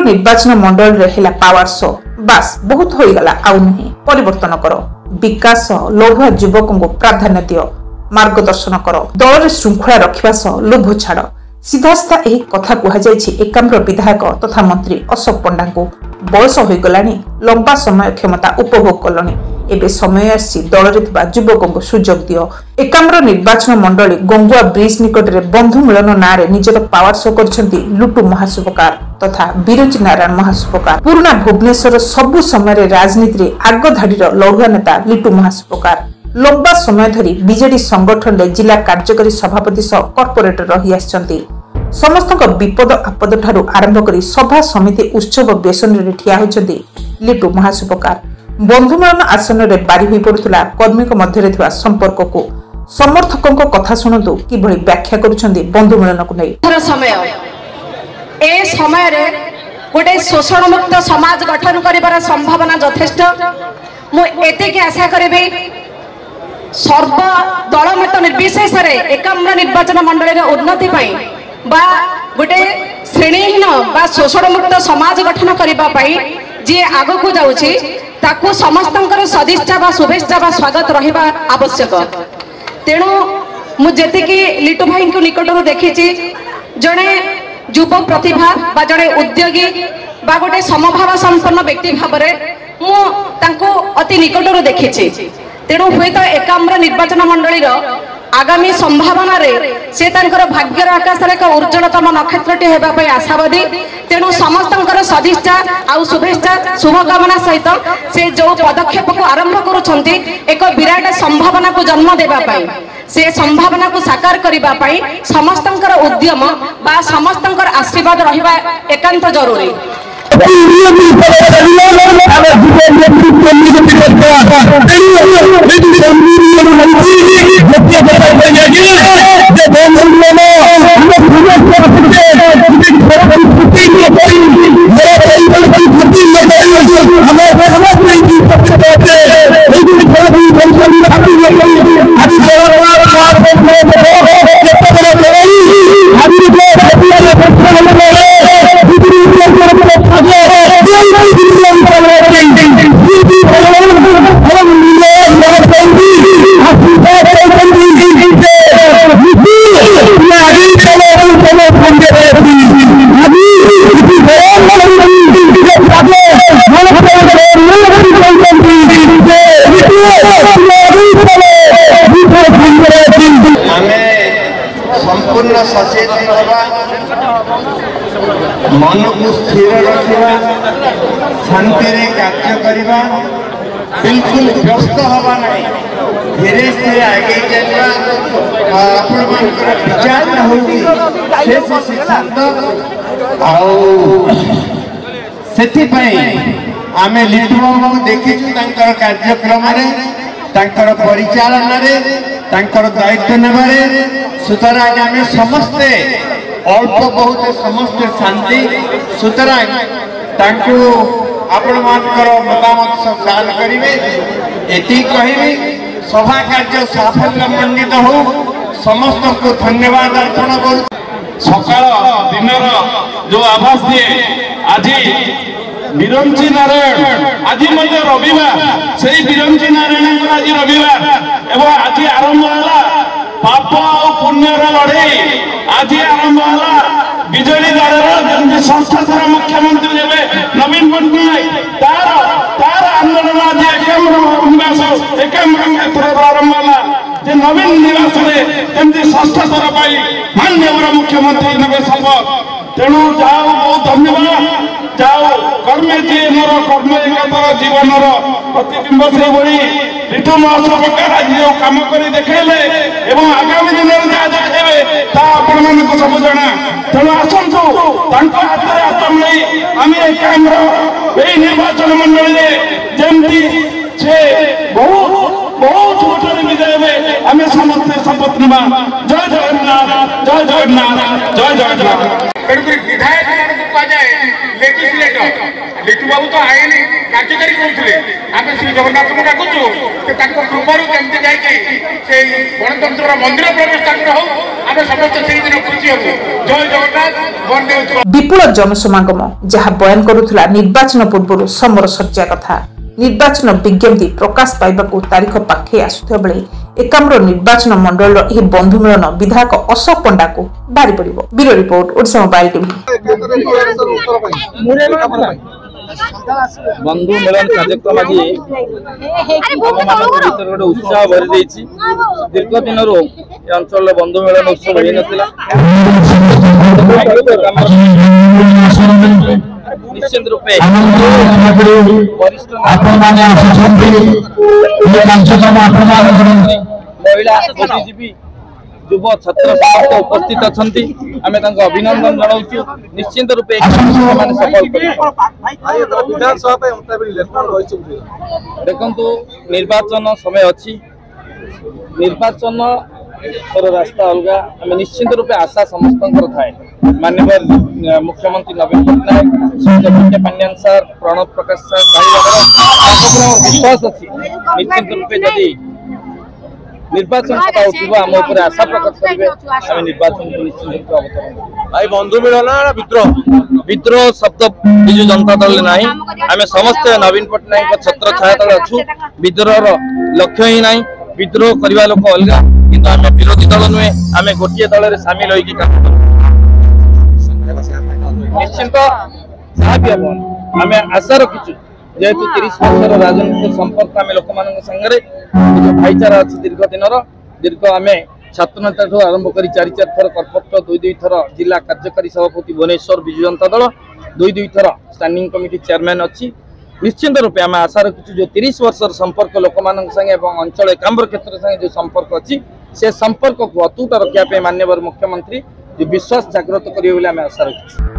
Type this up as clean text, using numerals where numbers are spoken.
निर्वाचन मंडल रे हेला power show बास बहुत हो गला आउ नहीं परिवर्तन करो विकास लोभा युवकों को प्राधान्य दियो मार्गदर्शन करो दल रे श्रृंखला रखिबा सह लोभ छाड़ सीधास्ता एही कथा कुहा जायछि एकाम्र विधायक तथा मंत्री अशोक पंडा को बयस हो गलानी लंबा समय क्षमता उपभोग कलनी एबे समय आसी दल रे थिबा युवकों को सुजोग दियो एकाम्र निर्वाचन मंडली गंगुआ ब्रिज निकट रे बंधु मिलन ना रे निजर पावर शो करछंती लुटू महासुपकार तथा बिरंची नारायण महासुपकार पुराना भुवनेश्वर सबु समय राजनीति रे आग धाड़ीर लड़ुआ नेता लिटू महासुपकार लंबा समय धरी बीजेडी संगठन रे जिला कार्यकारी सभापति सह कॉर्पोरेटर रही आछंती समस्त विपद आपद ठारू आरंभ करी सभा समिति उत्सव बेसन रे ठिया होचंती लिटू महासुपकार बंधुमिलन आसन रे बारी होई पड़ुतला कर्मी मध्य रे थिबा संपर्क को समर्थकों को कथा सुनंतु किभଳି व्याख्या करूछंती बंधुमिलन को नै समय ए समय रे गोटे शोषण मुक्त समाज गठन करिबार संभावना यथेष्ट मु एते के आशा करबे सर्व दलमत निर्विशेष रे एकाम्र निर्वाचन मंडल रे उन्नति पई बा गोटे श्रेणीहीन बा शोषण मुक्त समाज गठन करिबा पई जे आगो को जाउची ताकू समस्तंकर सदिच्छा बा शुभेच्छा बा स्वागत रहिबा आवश्यक तेणु मु जेते कि लिटू भाई को निकटरू देखिची जणे युव प्रतिभा बा जणे उद्योगी बा गोटे समभाव संपन्न व्यक्ति भाबरे मु तांको अति निकटरू देखिची तेणु हुए तो एकाम्र निर्वाचन मंडली आगामी संभावना रे से तांकर भाग्यर आकाश रे एक उज्जवलतम नक्षत्रटी हेबा पई आशावादी तेणु समस्तंकर सदिच्छा आउ शुभेच्छा शुभकामना सहित से जो पदक्षेप को आरंभ करूछंती एक विराट संभावना को जन्म देबा पई से संभावना को साकार करिबा पई समस्तंकर उद्यम बा समस्तंकर आशीर्वाद रहिबा एकांत जरूरी संपूर्ण सचेतन होगा मन को स्थिर रखा शांति कार्य करवा बिल्कुल व्यस्त हवा नहीं धीरे धीरे आगे चलवा विचार होगी सिद्धांत आम लिटू बाबू देखीचु कार्यक्रम परिचालन दायित्व नेबारे सुतरां आम समस्ते अल्प बहुत समस्ते शांति सुतरां आपण मानकर मतामत सब दान करेंगे एति कहबी सभा कार्य साफल्य मंडित हो समस्त को धन्यवाद अर्पण कर सकाळ दिनर जो आभास दिए आज बिरंची नारायण आज रविवार से बिरंची नारायण आज रविवार एवं आज आरंभ है पाप और पुण्यर लड़े आज आरंभ है विजेडी दल संस्था मुख्यमंत्री जब नवीन पट्टनायक तार आंदोलन आज एकाम्र आरंभ है नवीन निवास षष्ठ थर माननीय मुख्यमंत्री नवे शपथ तेणु जाओ बहुत धन्यवाद जाओ कर्मे जी मोर कर्म एकातर जीवन प्रतिबिंब से बड़ी लिटू महासुपकार आज जो कम कर देखले एवं आगामी दिन में जहाँ देखे आपण मान सब जना तेणु आसतु हाथ में हाथ मिली आम एकाम्र निर्वाचन मंडल जमती से बहुत बहुत उठे विजय में आम समस्ते शपथ ना जय जगन्नाथ जय जगन्नाथ जय जगन्नाथ विधायक कह जाए लेजिस्लेटर लिटू बाबू तो आईन कार्यकारी करुले आम श्री जगन्नाथ को डाकुचु कृपार केमती जाकि गणतंत्र मंदिर प्रवेश हो आम समस्त से दिन खुशी हूँ। जय जगन्नाथ वंदे उत्कल। विपुल जनसमागम जहाँ बयान करुला निर्वाचन पूर्व समर सज्जा कथा निर्वाचन विज्ञप्ति प्रकाश पाइबाकू तारीख पाखे आसुथिबा बेले एकाम्र निर्वाचन मंडल यह बंधु मिलन विधायक अशोक पंडा को बारी पड़िबो। Bureau report Odisha mobile TV. बंधु मिलन कार्यक्रम आज गोटे उत्साह भरी देछि। दीर्घ दिन अंचल बंधु मिलन उत्सव निश्चित रूपे वरिष्ठ महिला बुद्धिजीवी युव छात्र समस्त उपस्थित अच्छा आम अभिनंदन जनाऊँ। निश्चित रूपे सफल देखु निर्वाचन समय अच्छी निर्वाचन रास्ता अलग आम निश्चित रूपे आशा समस्त थाए माननीय मुख्यमंत्री नवीन पट्टनायक पांड्यान सर प्रणव प्रकाश सर विश्वास अच्छी निश्चित रूपे जदि निर्वाचन सभा उठब आम आशा प्रकट करेंगे आम निर्वाचन को निश्चित रूप अवतरण भाई बंधु मिलन विद्रोह विद्रोह शब्द विजु जनता दल ना आम समस्त नवीन पट्टनायक छत्र छाया तले अच्छु विद्रोह लक्ष्य ही ना विद्रोह करने लोक अलग किंतु आम विरोधी दल नुहे आम गोटे दल में सामिल होगी निश्चिंत आम आशा रखीचु जेहेतु 30 वर्षर राजनीतिक संपर्क आम लोक सागर भाईचारा अच्छी दीर्घ दिन दीर्घ आम छात्र नेता आरंभ कर 4 थर करपत्र 2 थर जिला कार्यकारी सभापति भुवनेश्वर विजु जनता दल 2 थर स्टैंडिंग कमिटी चेयरमैन अच्छी निश्चिंत रूपे आम आशा रखीचु जो 30 वर्षर संपर्क लोक संगे अंचल एकाम्र क्षेत्र संगे जो संपर्क अच्छी से संपर्क को अतुट रखा माननीय मुख्यमंत्री जो विश्वास जागृत करेंगे आम आशा रखीचु।